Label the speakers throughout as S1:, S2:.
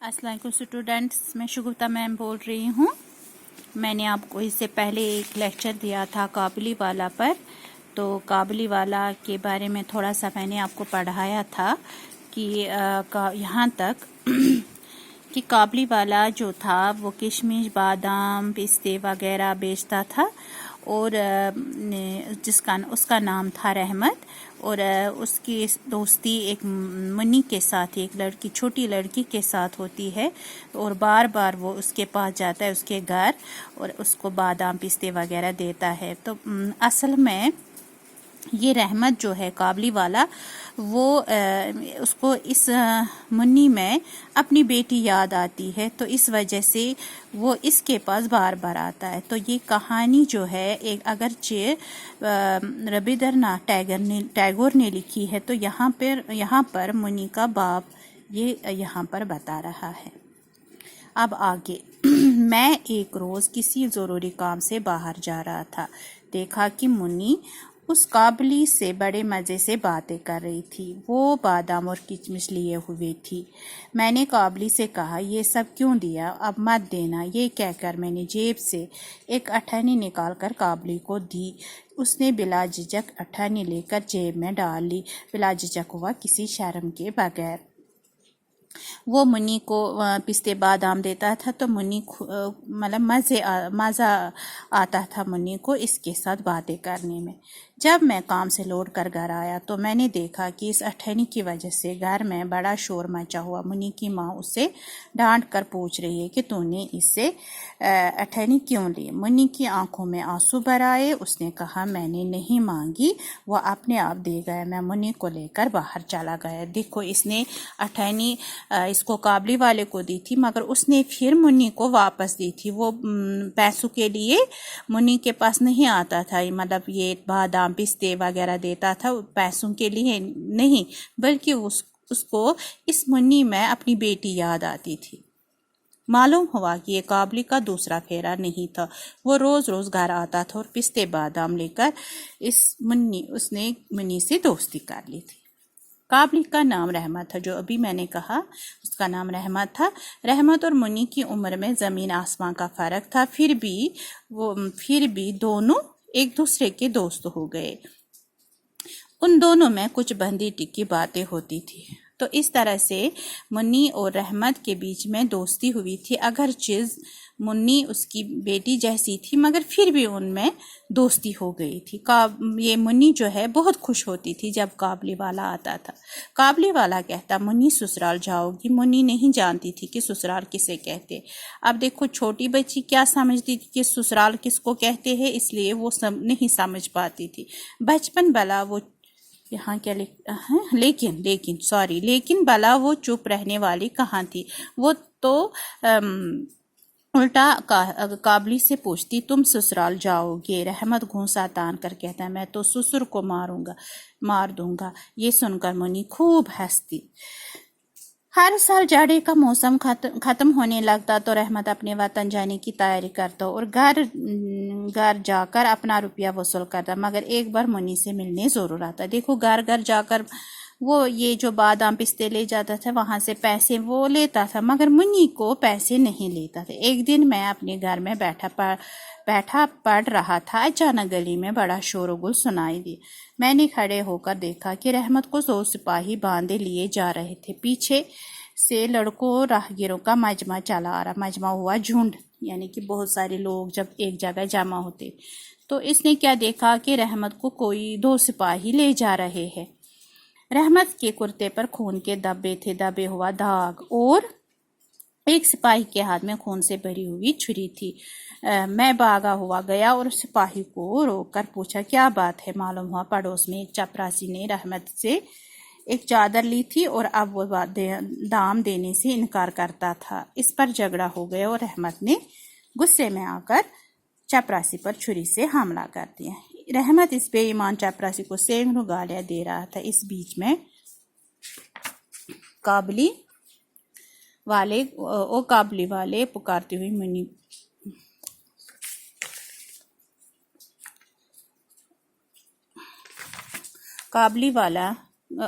S1: अस्सलाम वालेकुम स्टूडेंट्स, मैं शुगुफ्ता मैम बोल रही हूँ। मैंने आपको इससे पहले एक लेक्चर दिया था काबुली वाला पर। तो काबुली वाला के बारे में थोड़ा सा मैंने आपको पढ़ाया था कि यहाँ तक कि काबुली वाला जो था वो किशमिश, बादाम, पिस्ते वगैरह बेचता था और उसका नाम था रहमत। और उसकी दोस्ती एक मुन्नी के साथ, एक लड़की, छोटी लड़की के साथ होती है और बार बार वो उसके पास जाता है, उसके घर, और उसको बादाम, पिस्ते वगैरह देता है। तो असल में ये रहमत जो है काबुली वाला, वो उसको इस मुन्नी में अपनी बेटी याद आती है, तो इस वजह से वो इसके पास बार बार आता है। तो ये कहानी जो है एक अगरचे रविंद्रनाथ टैगोर ने लिखी है, तो यहाँ पर मुन्नी का बाप ये यहाँ पर बता रहा है। अब आगे मैं एक रोज़ किसी ज़रूरी काम से बाहर जा रहा था। देखा कि मुन्नी उस काबुली से बड़े मज़े से बातें कर रही थी। वो बादाम और किशमिश लिए हुए थी। मैंने काबुली से कहा, ये सब क्यों दिया, अब मत देना। ये कहकर मैंने जेब से एक अठन्नी निकाल कर काबुली को दी। उसने बिला झिझक अठन्नी लेकर जेब में डाल ली, बिला झिझक हुआ, किसी शर्म के बगैर। वो मुन्नी को पिस्ते बादाम देता था, तो मुन्नी मतलब मज़ा आता था मुन्नी को इसके साथ बातें करने में। जब मैं काम से लौट कर घर आया तो मैंने देखा कि इस अठन्नी की वजह से घर में बड़ा शोर मचा हुआ। मुन्नी की माँ उससे डांट कर पूछ रही है कि तूने इससे अठन्नी क्यों ली। मुन्नी की आंखों में आंसू भर आए। उसने कहा, मैंने नहीं मांगी, वो अपने आप दे गए। मैं मुन्नी को लेकर बाहर चला गया। देखो, इसने अठन्नी इसको काबुली वाले को दी थी, मगर उसने फिर मुन्नी को वापस दी थी। वो पैसों के लिए मुन्नी के पास नहीं आता था, मतलब ये बादाम, पिस्ते वगैरह देता था पैसों के लिए नहीं, बल्कि उसको इस मुन्नी में अपनी बेटी याद आती थी। मालूम हुआ कि ये काबुली का दूसरा फेरा नहीं था। वो रोज़ रोज़ घर आता था और पिस्ते बादाम लेकर उसने मुन्नी से दोस्ती कर ली थी। काबुली का नाम रहमत था, जो अभी मैंने कहा उसका नाम रहमत था। रहमत और मुन्नी की उम्र में ज़मीन आसमान का फ़र्क था, फिर भी दोनों एक दूसरे के दोस्त हो गए। उन दोनों में कुछ बंधी टिकी बातें होती थी। तो इस तरह से मुन्नी और रहमत के बीच में दोस्ती हुई थी। अगरचे मुन्नी उसकी बेटी जैसी थी, मगर फिर भी उनमें दोस्ती हो गई थी। ये मुन्नी जो है बहुत खुश होती थी जब काबुली वाला आता था। काबुली वाला कहता, मुन्नी ससुराल जाओगी। मुन्नी नहीं जानती थी कि ससुराल किसे कहते। अब देखो, छोटी बच्ची क्या समझती थी कि ससुराल किसको कहते हैं, इसलिए वो नहीं समझ पाती थी। बचपन भला वो यहाँ क्या लेकिन भला वो चुप रहने वाली कहाँ थी। वो तो उल्टा काबुली से पूछती, तुम ससुराल जाओगे। रहमत घूंसा तान कर कहता, मैं तो ससुर को मार दूंगा। ये सुनकर मुन्नी खूब हंसती। हर साल जाड़े का मौसम खत्म होने लगता तो रहमत अपने वतन जाने की तैयारी करता और घर जाकर अपना रुपया वसूल करता, मगर एक बार मुन्नी से मिलने जरूर आता। देखो, घर जाकर वो ये जो बादाम, पिस्ते ले जाता था, वहां से पैसे वो लेता था, मगर मुन्नी को पैसे नहीं लेता था। एक दिन मैं अपने घर में बैठा पढ़ रहा था। अचानक गली में बड़ा शोरगुल सुनाई दी। मैंने खड़े होकर देखा कि रहमत को 2 सिपाही बांधे लिए जा रहे थे। पीछे से लड़कों और राहगीरों का मजमा चला आ रहा। मजमा हुआ झुंड, यानी कि बहुत सारे लोग जब एक जगह जमा होते। तो इसने क्या देखा कि रहमत को कोई 2 सिपाही ले जा रहे हैं। रहमत के कुर्ते पर खून के धब्बे थे, दबे हुआ दाग, और एक सिपाही के हाथ में खून से भरी हुई छुरी थी। मैं भागा हुआ गया और सिपाही को रोककर पूछा, क्या बात है। मालूम हुआ पड़ोस में एक चपरासी ने रहमत से एक चादर ली थी और अब वो दाम देने से इनकार करता था। इस पर झगड़ा हो गया और रहमत ने गुस्से में आकर चपरासी पर छुरी से हमला कर दिया। रहमत इस बेईमान चपरासी को सैकड़ों गालियां दे रहा था। इस बीच में काबुली वाले पुकारती हुई मुन्नी काबुली वाला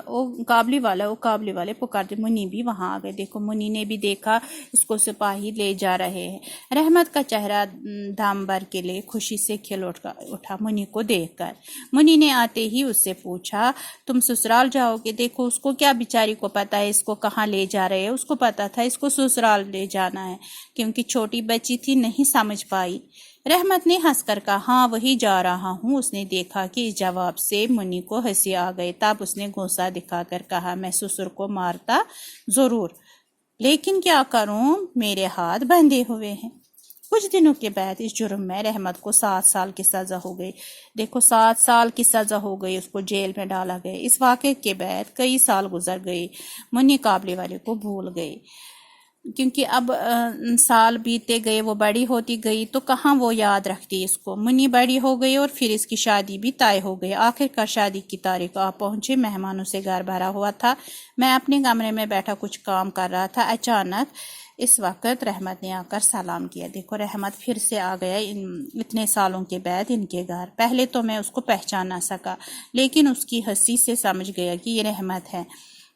S1: وہ قابلی والے پکارتے، منی بھی وہاں آ گئے۔ دیکھو منی نے بھی دیکھا اس کو سپاہی لے جا رہے ہیں۔ رحمت کا چہرہ دم بھر کے لیے خوشی سے کھل اٹھا منی کو دیکھ کر۔ منی نے آتے ہی اس سے پوچھا تم سسرال جاؤ گے؟ دیکھو اس کو کیا بیچاری کو پتا ہے اس کو کہاں لے جا رہے ہیں، اس کو پتا تھا اس کو سسرال لے جانا ہے، کیونکہ چھوٹی بچی تھی نہیں سمجھ پائی۔ رحمت نے ہنس کر کہا ہاں وہی جا رہا ہوں۔ اس نے دیکھا کہ اس جواب سے منی کو ہنسی آ گئی، تب اس نے غصہ دکھا کر کہا میں سسر کو مارتا ضرور، لیکن کیا کروں میرے ہاتھ بندھے ہوئے ہیں۔ کچھ دنوں کے بعد اس جرم میں رحمت کو 7 سال کی سزا ہو گئی۔ دیکھو 7 سال کی سزا ہو گئی، اس کو جیل میں ڈالا گیا۔ اس واقعے کے بعد کئی سال گزر گئے، منی قابلی والے کو بھول گئی، کیونکہ اب سال بیتے گئے، وہ بڑی ہوتی گئی تو کہاں وہ یاد رکھتی اس کو۔ منی بڑی ہو گئی اور پھر اس کی شادی بھی طے ہو گئی۔ آخر کار شادی کی تاریخ آ پہنچے، مہمانوں سے گھر بھرا ہوا تھا۔ میں اپنے کمرے میں بیٹھا کچھ کام کر رہا تھا، اچانک اس وقت رحمت نے آ کر سلام کیا۔ دیکھو رحمت پھر سے آ گیا اتنے سالوں کے بعد ان کے گھر۔ پہلے تو میں اس کو پہچان نہ سکا، لیکن اس کی ہنسی سے سمجھ گیا کہ یہ رحمت ہے۔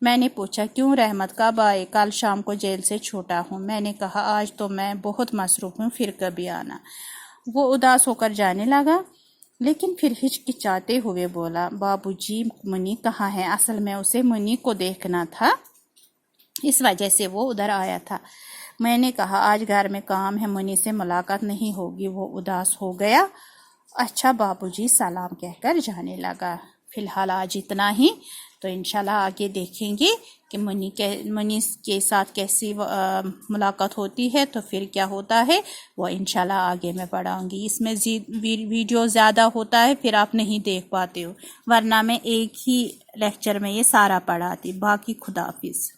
S1: میں نے پوچھا کیوں رحمت کب آئے؟ کل شام کو جیل سے چھوٹا ہوں۔ میں نے کہا آج تو میں بہت مصروف ہوں، پھر کبھی آنا۔ وہ اداس ہو کر جانے لگا، لیکن پھر ہچکچاتے ہوئے بولا بابو جی منی کہاں ہے؟ اصل میں اسے منی کو دیکھنا تھا، اس وجہ سے وہ ادھر آیا تھا۔ میں نے کہا آج گھر میں کام ہے، منی سے ملاقات نہیں ہوگی۔ وہ اداس ہو گیا۔ اچھا بابو جی سلام کہہ کر جانے لگا۔ فی الحال آج اتنا ہی، تو انشاءاللہ آگے دیکھیں گے کہ منی کے ساتھ کیسی ملاقات ہوتی ہے، تو پھر کیا ہوتا ہے وہ انشاءاللہ آگے میں پڑھاؤں گی۔ اس میں ویڈیو زیادہ ہوتا ہے، پھر آپ نہیں دیکھ پاتے ہو، ورنہ میں ایک ہی لیکچر میں یہ سارا پڑھاتی۔ باقی خدا حافظ۔